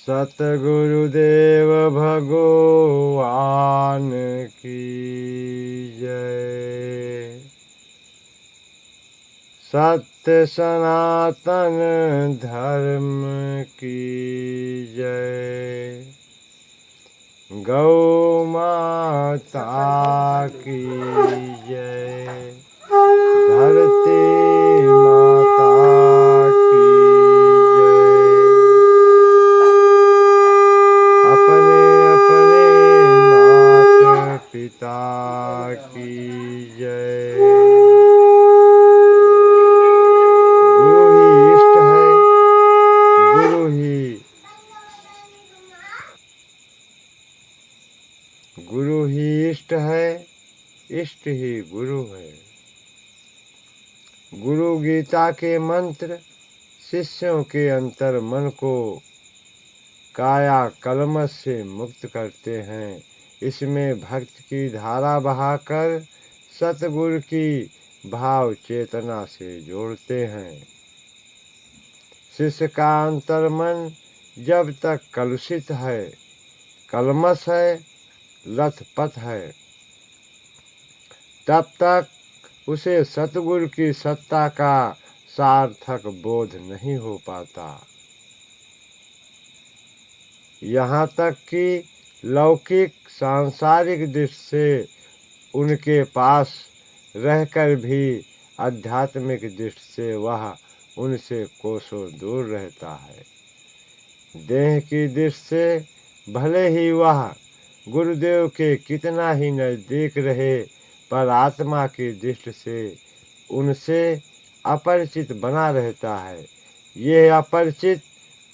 सतगुरुदेव भगवान की जय। सत्य सनातन धर्म की जय। गौ माता की जय। धरती माता की जय। अपने अपने माता पिता की जय। गुरु ही इष्ट है। गुरु ही इष्ट है। इष्ट ही गुरु है। गुरु गीता के मंत्र शिष्यों के अंतर मन को काया कलमश से मुक्त करते हैं। इसमें भक्त की धारा बहाकर सतगुरु की भाव चेतना से जोड़ते हैं। शिष्य का अंतर मन जब तक कलुषित है, कलमश है, लथपथ है, तब तक उसे सतगुरु की सत्ता का सार्थक बोध नहीं हो पाता। यहाँ तक कि लौकिक सांसारिक दृष्टि से उनके पास रहकर भी आध्यात्मिक दृष्टि से वह उनसे कोसों दूर रहता है। देह की दृष्टि से भले ही वह गुरुदेव के कितना ही नज़दीक रहे, पर आत्मा की दृष्टि से उनसे अपरिचित बना रहता है। यह अपरिचित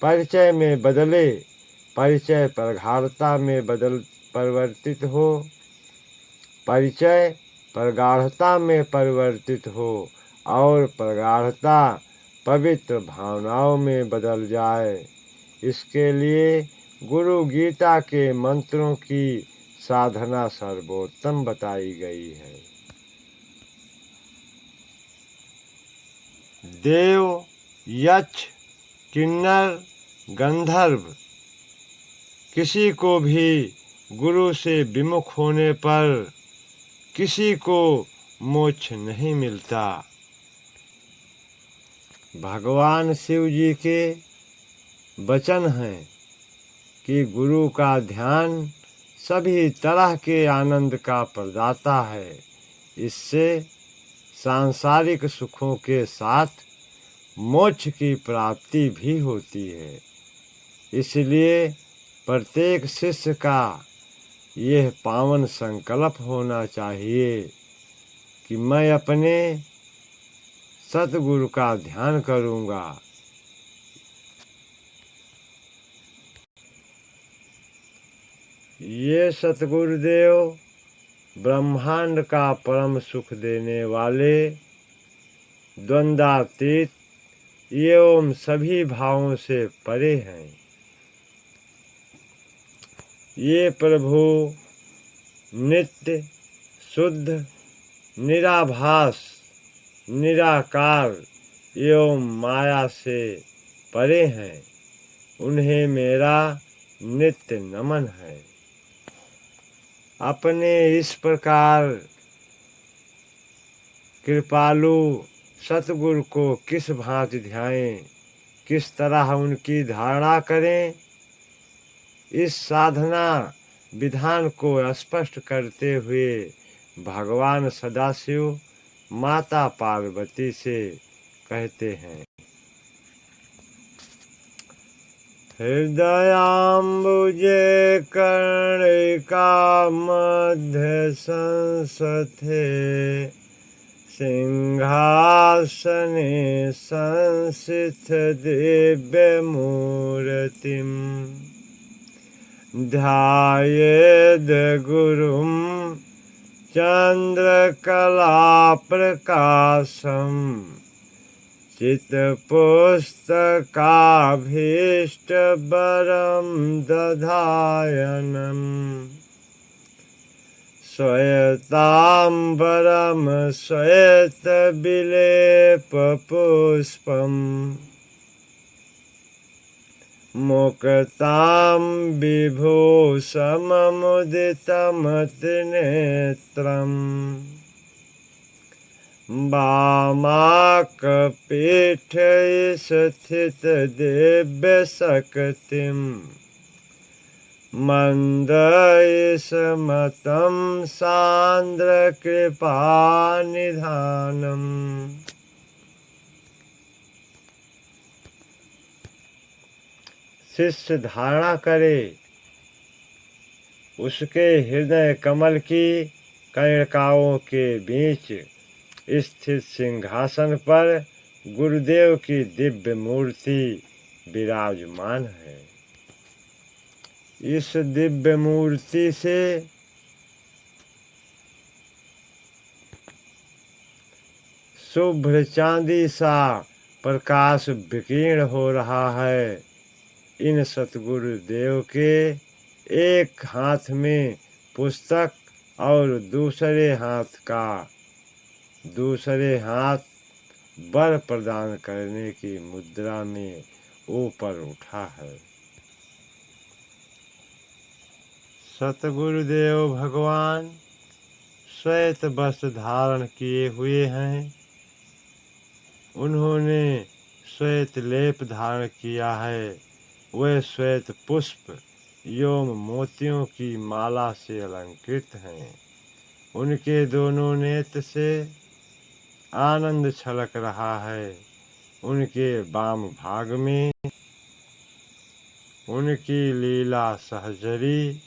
परिचय में बदले परिचय प्रगाढ़ता में परिवर्तित हो, परिचय प्रगाढ़ता में परिवर्तित हो और प्रगाढ़ता पवित्र भावनाओं में बदल जाए। इसके लिए गुरु गीता के मंत्रों की साधना सर्वोत्तम बताई गई है। देव, यक्ष, किन्नर, गंधर्व किसी को भी गुरु से विमुख होने पर किसी को मोक्ष नहीं मिलता। भगवान शिव जी के वचन हैं कि गुरु का ध्यान सभी तरह के आनंद का प्रदाता है। इससे सांसारिक सुखों के साथ मोक्ष की प्राप्ति भी होती है। इसलिए प्रत्येक शिष्य का यह पावन संकल्प होना चाहिए कि मैं अपने सतगुरु का ध्यान करूँगा। ये सतगुरुदेव ब्रह्मांड का परम सुख देने वाले, द्वंद्वातीत एवं सभी भावों से परे हैं। ये प्रभु नित्य, शुद्ध, निराभास, निराकार एवं माया से परे हैं। उन्हें मेरा नित्य नमन है। अपने इस प्रकार कृपालु सतगुरु को किस भांति ध्याएं, किस तरह उनकी धारणा करें, इस साधना विधान को स्पष्ट करते हुए भगवान सदाशिव माता पार्वती से कहते हैं। हृदयाम्बुजे कर्णिका मध्य संसथे सिंहासने संस्थित दिव्यमूर्तिम् ध्यायेद् गुरुं चन्द्रकलाप्रकाशम् चित्पुस्तकाभीष्टवरं दधायनम् श्वेताम्बरं श्वेतविलेपपुष्पम् मुक्तां विभूषममुदितमतिनेत्रम् वामाकपीठे स्थितदिव्यशक्तिम् मन्दयिषमतं सान्द्रकृपानिधानम्। शिष्य धारणा करे उसके हृदय कमल की कर्णिकाओं के बीच स्थित सिंहासन पर गुरुदेव की दिव्य मूर्ति विराजमान है। इस दिव्य मूर्ति से शुभ्र चांदी सा प्रकाश विकीर्ण हो रहा है। इन सतगुरुदेव के एक हाथ में पुस्तक और दूसरे हाथ वर प्रदान करने की मुद्रा में ऊपर उठा है। सतगुरुदेव भगवान श्वेत वस्त्र धारण किए हुए हैं। उन्होंने श्वेत लेप धारण किया है। वे श्वेत पुष्प एवं मोतियों की माला से अलंकृत हैं। उनके दोनों नेत्र से आनंद छलक रहा है। उनके वाम भाग में उनकी लीला सहचरी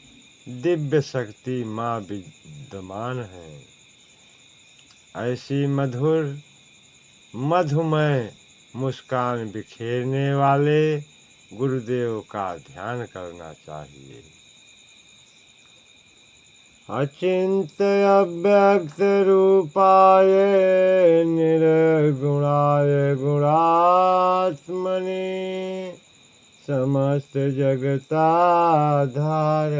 दिव्य शक्ति माँ विद्यमान है। ऐसी मधुर मधुमय मुस्कान बिखेरने वाले गुरुदेव का ध्यान करना चाहिए। अचिंत्य अव्यक्त रूपाय निर्गुणाय गुणात्मने समस्त जगताधार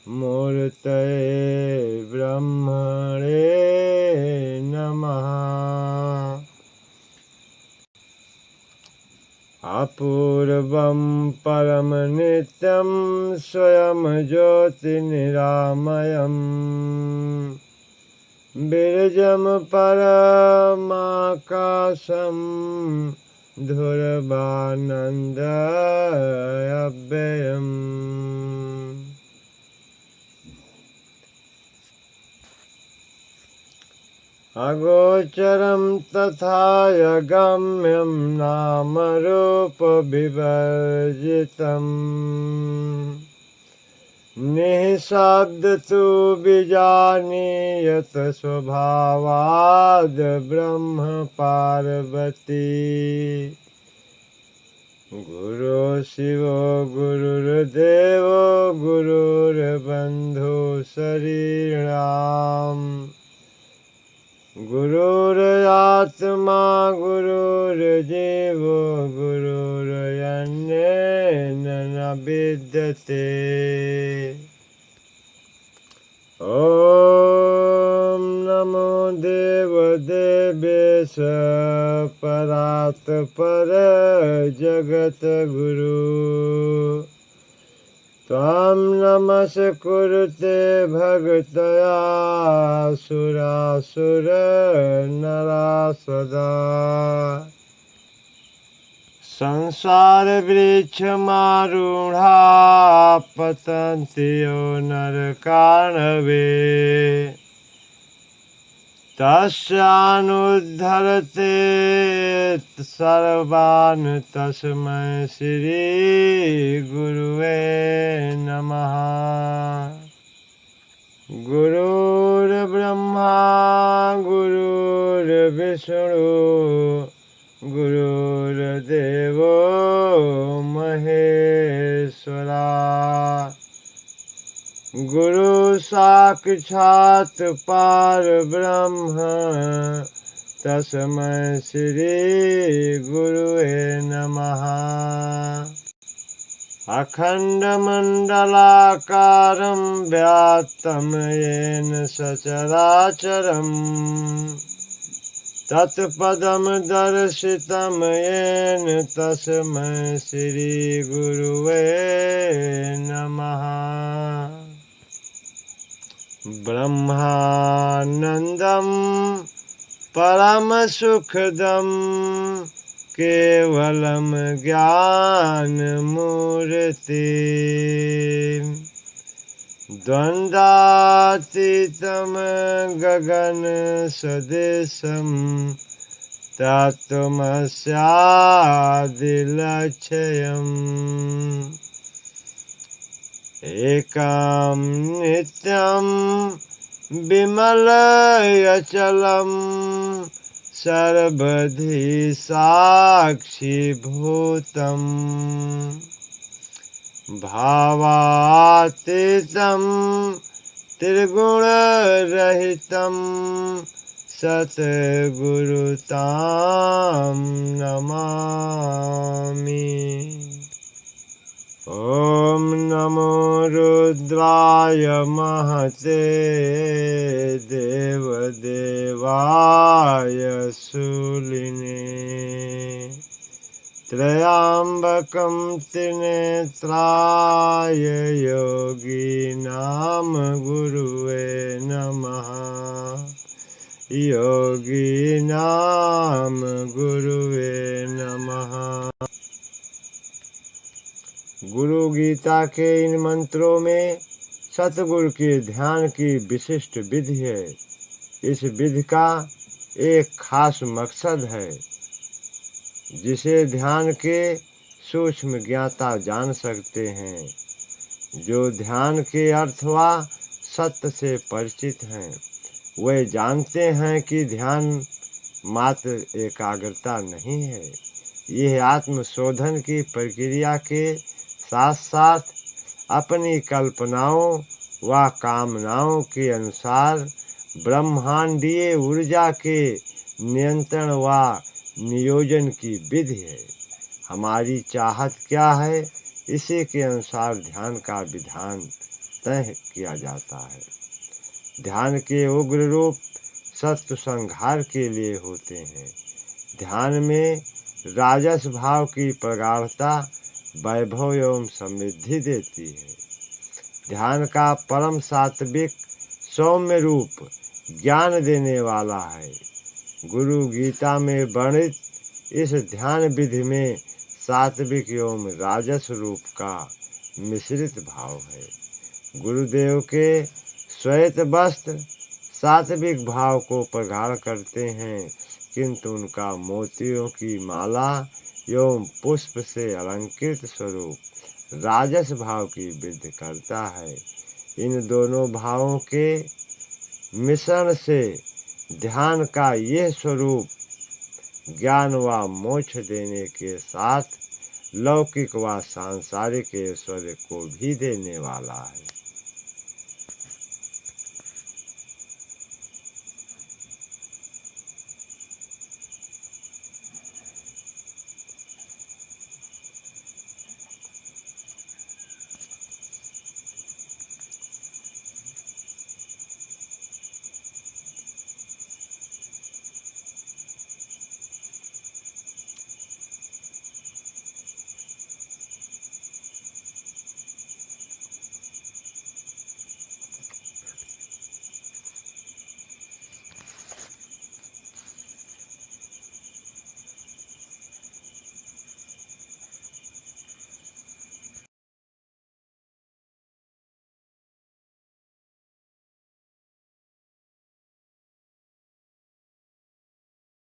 मूर्तये ब्रह्मणे नमः। अपूर्वं परम नित्यं स्वयं ज्योतिनिरामयम् बिरजं परमाकाशं धुरवानन्दमव्ययम्। अगोचरं तथा अगम्यं नामरूपविवर्जितम् निःशब्दतु बीजानीयत स्वभावाद् ब्रह्म पार्वती। गुरु शिवो गुरुर्देवो गुरुर्बन्धु शरीराम् गुरुरात्मा गुरुर्जीवो गुरुरन्येन न विद्यते। ॐ नमो देवदेवेश परात्पर जगद्गुरु त्वां नमस्कुरुते भगतया सुरासुरनरा सदा। संसारवृक्षमारूढा पतन्ति यो नरकार्णवे तस्यानुद्धरते सर्वान् तस्मै श्री गुरुवे नमः। गुरुर्ब्रह्मा गुरुर्विष्णु गुरुर्देवो महेश्वरा। गुरु साक्षात् परब्रह्म तस्मै श्री गुरुवे नमः। अखण्डमण्डलाकारं व्याप्तं येन सचराचरम् तत्पदम दर्शितम येन तस्मै श्री गुरुवे नमः। ब्रह्मानंदम परम सुखदम केवलम ज्ञान मूर्ति द्वंद्वातीतम गगन सदृशम तत्त्वमस्यादिलक्ष्यम् एकं नित्यं विमलयचलं सर्वधि साक्षिभूतम् भावातीतं त्रिगुणरहितं सद्गुरुतां नमामि। ॐ नमो रुद्राय महते देवदेवाय शूलिने त्र्यम्बकं त्रिनेत्राय योगिनां गुरुवे नमः। योगिनां गुरुवे नमः। गुरु गीता के इन मंत्रों में सतगुरु के ध्यान की विशिष्ट विधि है। इस विधि का एक खास मकसद है जिसे ध्यान के सूक्ष्म ज्ञाता जान सकते हैं। जो ध्यान के अर्थ व सत्य से परिचित हैं वे जानते हैं कि ध्यान मात्र एकाग्रता नहीं है, यह आत्मशोधन की प्रक्रिया के साथ साथ अपनी कल्पनाओं व कामनाओं के अनुसार ब्रह्मांडीय ऊर्जा के नियंत्रण व नियोजन की विधि है। हमारी चाहत क्या है, इसी के अनुसार ध्यान का विधान तय किया जाता है। ध्यान के उग्र रूप सत्व संहार के लिए होते हैं। ध्यान में राजस भाव की प्रगाढ़ता वैभव एवं समृद्धि देती है। ध्यान का परम सात्विक सौम्य रूप ज्ञान देने वाला है। गुरु गीता में वर्णित इस ध्यान विधि में सात्विक एवं राजस रूप का मिश्रित भाव है। गुरुदेव के श्वेत वस्त्र सात्विक भाव को प्रगाढ़ करते हैं, किंतु उनका मोतियों की माला एवं पुष्प से अलंकृत स्वरूप राजस भाव की वृद्धि करता है। इन दोनों भावों के मिश्रण से ध्यान का यह स्वरूप ज्ञान व मोक्ष देने के साथ लौकिक व सांसारिक ऐश्वर्य को भी देने वाला है।